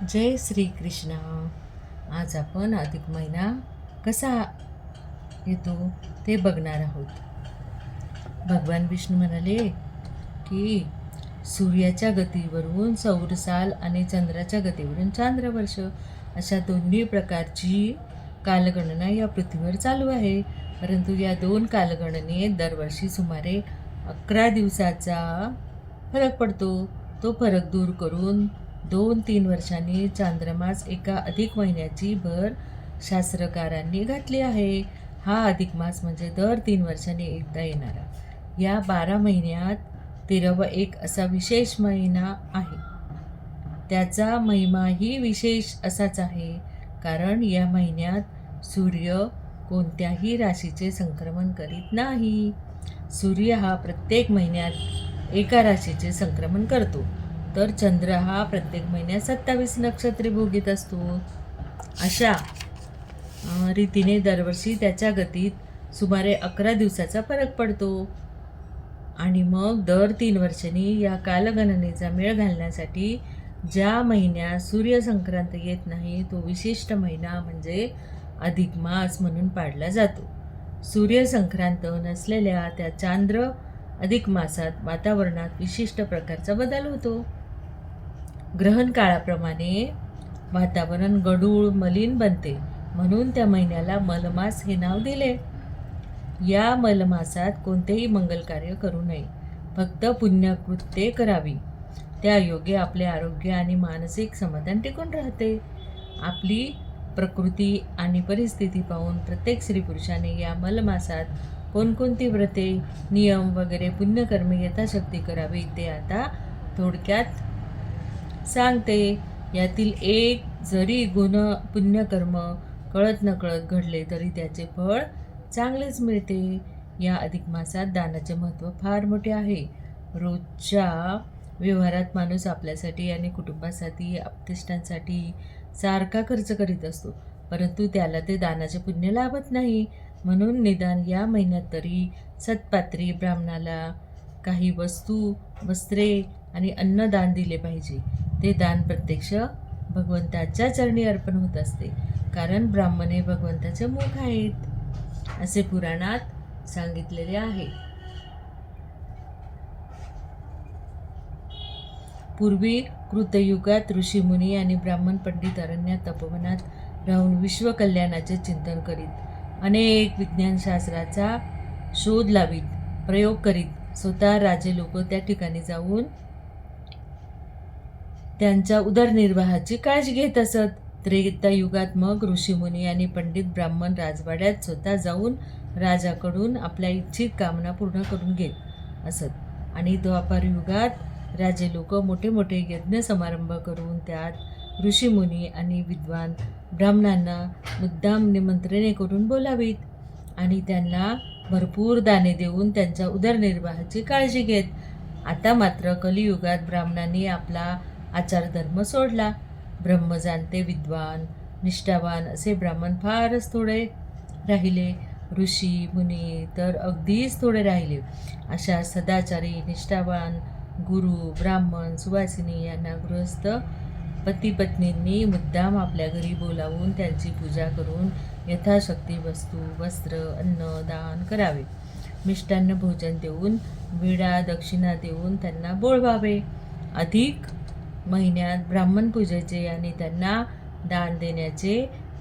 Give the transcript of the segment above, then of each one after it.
जय श्री कृष्ण. आज आपण अधिक महिना कसा येतो ते बघणार आहोत. भगवान विष्णू म्हणाले की सूर्याच्या गतीवरून सौरसाल आणि चंद्राच्या गतीवरून चांद्रवर्ष अशा दोन्ही प्रकारची कालगणना या पृथ्वीवर चालू आहे. परंतु या दोन कालगणनेत दरवर्षी सुमारे 11 दिवसाचा फरक पडतो. तो फरक दूर करून 2-3 वर्षांनी चांद्रमास एका अधिक महिन्याची भर शास्त्रकारांनी घातली आहे. हा अधिक मास म्हणजे दर 3 वर्षांनी एकदा येणारा. या 12 महिन्यात 13वा एक असा विशेष महिना आहे. त्याचा महिमाही विशेष असाच आहे, कारण या महिन्यात सूर्य कोणत्याही राशीचे संक्रमण करीत नाही. सूर्य हा प्रत्येक महिन्यात एका राशीचे संक्रमण करतो, तर चंद्र हा प्रत्येक महिन्यात 27 नक्षत्रे भोगीत असतो. अशा रीतीने दरवर्षी त्याच्या गतीत सुमारे 11 दिवसाचा फरक पडतो. आणि मग दर 3 वर्षांनी या कालगणनेचा मेळ घालण्यासाठी ज्या महिन्यात सूर्यसंक्रांत येत नाही तो विशिष्ट महिना म्हणजे अधिक मास म्हणून पाडला जातो. सूर्यसंक्रांत नसलेल्या त्या चांद्र अधिक मासात वातावरणात विशिष्ट प्रकारचा बदल होतो. ग्रहण काळाप्रमाणे वातावरण गढूळ मलिन बनते, म्हणून त्या महिन्याला मलमास हे नाव दिले. या मलमासात कोणतेही मंगलकार्य करू नये, फक्त पुण्यकृत्ये करावी. त्यायोगे आपले आरोग्य आणि मानसिक समाधान टिकून राहते. आपली प्रकृती आणि परिस्थिती पाहून प्रत्येक स्त्रीपुरुषाने या मलमासात कोणकोणती व्रते, नियम वगैरे पुण्यकर्मे यथाशक्ती करावी ते आता थोडक्यात सांगते. यातील एक जरी गुण पुण्यकर्म कळत नकळत घडले तरी त्याचे फळ चांगलेच मिळते. या अधिक मासात दानाचे महत्त्व फार मोठे आहे. रोजच्या व्यवहारात माणूस आपल्यासाठी आणि कुटुंबासाठी, आपतेष्टांसाठी सारखा खर्च करीत असतो, परंतु त्याला ते दानाचे पुण्य लाभत नाही. म्हणून निदान या महिन्यात तरी सत्पात्री ब्राह्मणाला काही वस्तू, वस्त्रे आणि अन्न दान दिले पाहिजे. ते दान प्रत्यक्ष भगवंताच्या चरणी अर्पण होत असते, कारण ब्राह्मण हे भगवंताचे मुख आहेत असे पुराणात सांगितलेले आहे. पूर्वी कृतयुगात ऋषीमुनी आणि ब्राह्मण पंडित अरण्यात तपोवनात राहून विश्वकल्याणाचे चिंतन करीत, अनेक विज्ञानशास्त्राचा शोध लावीत, प्रयोग करीत स्वतः राजे लोक त्या ठिकाणी जाऊन त्यांच्या उदरनिर्वाहाची काळजी घेत असत. त्रेतायुगात मग ऋषीमुनी आणि पंडित ब्राह्मण राजवाड्यात स्वतः जाऊन राजाकडून आपल्या इच्छित कामना पूर्ण करून घेत असत. आणि द्वापार युगात राजे लोक मोठे मोठे यज्ञ समारंभ करून त्यात ऋषीमुनी आणि विद्वान ब्राह्मणांना मुद्दाम निमंत्रणे करून बोलावीत आणि त्यांना भरपूर दाने देऊन त्यांच्या उदरनिर्वाहाची काळजी घेत. आता मात्र कलियुगात ब्राह्मणांनी आपला आचारधर्म सोडला. ब्रह्मजाणते, विद्वान, निष्ठावान असे ब्राह्मण फारच थोडे राहिले. ऋषी मुनी तर अगदीच थोडे राहिले. अशा सदाचारी, निष्ठावान गुरु, ब्राह्मण, सुवासिनी यांना गृहस्थ पती पत्नींनी मुद्दाम आपल्या घरी बोलावून त्यांची पूजा करून यथाशक्ती वस्तू, वस्त्र, अन्न दान करावे. मिष्टान्न भोजन देऊन, विडा दक्षिणा देऊन त्यांना बोलवावे. अधिक महिन्यात ब्राह्मण पूजेचे आणि त्यांना दान देण्याचे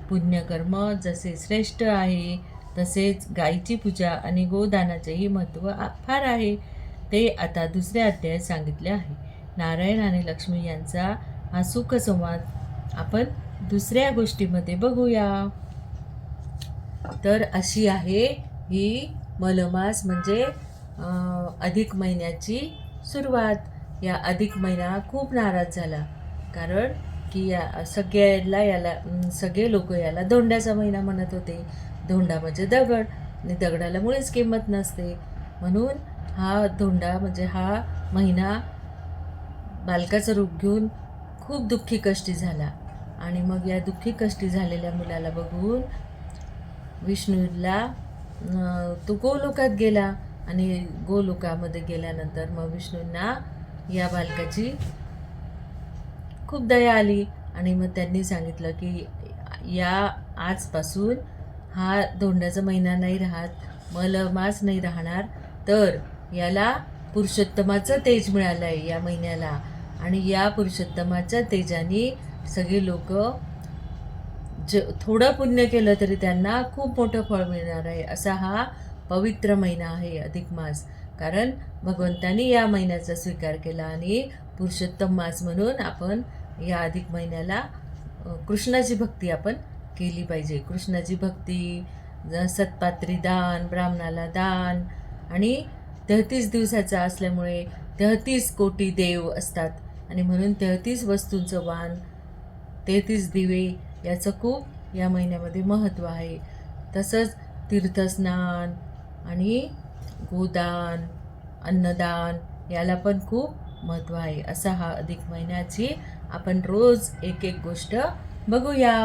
पुण्यकर्म जसे श्रेष्ठ आहे, तसेच गायीची पूजा आणि गोदानाचेही महत्त्व फार आहे. ते आता दुसऱ्या अध्यायात सांगितले आहे. नारायण आणि लक्ष्मी यांचा हा सुखसंवाद आपण दुसऱ्या गोष्टीमध्ये बघूया. तर अशी आहे ही मलमास म्हणजे अधिक महिन्याची सुरुवात. या अधिक महिना खूप नाराज झाला, कारण की या सगळे लोक याला धोंड्याचा महिना म्हणत होते. धोंडा म्हणजे दगड, आणि दगडाला मुळीच किंमत नसते. म्हणून हा धोंडा म्हणजे हा महिना बालकाचं रूप घेऊन खूप दुःखी कष्टी झाला. आणि मग या दुःखी कष्टी झालेल्या मुलाला बघून विष्णूला तो गोलोकात गेला. आणि गोलोकामध्ये गेल्यानंतर मग विष्णूंना या बालकाची खूप दया आली आणि मग त्यांनी सांगितलं की या आजपासून हा धोंड्याचा महिना नाही राहत, मलमास नाही राहणार, तर याला पुरुषोत्तमाचं तेज मिळालं आहे या महिन्याला. आणि या पुरुषोत्तमाच्या तेजाने सगळे लोक थोडं पुण्य केलं तरी त्यांना खूप मोठं फळ मिळणार आहे. असा हा पवित्र महिना आहे अधिक मास. कारण भगवंतानी या महिन्याचा स्वीकार केला आणि पुरुषोत्तम मास म्हणून आपण या अधिक महिन्याला कृष्णाची भक्ती आपण केली पाहिजे. कृष्णाची भक्ती, सत्पात्री दान, ब्राह्मणाला दान, आणि 33 दिवसाचा असल्यामुळे 33 कोटी देव असतात आणि म्हणून 33 वस्तूंचं वाण, 33 दिवे याचं खूप या महिन्यामध्ये महत्त्व आहे. तसंच तीर्थस्नान आणि गोदान, अन्नदान याला पण खूप महत्त्व आहे. असा हा अधिक महिन्याची आपण रोज एक एक गोष्ट बघूया.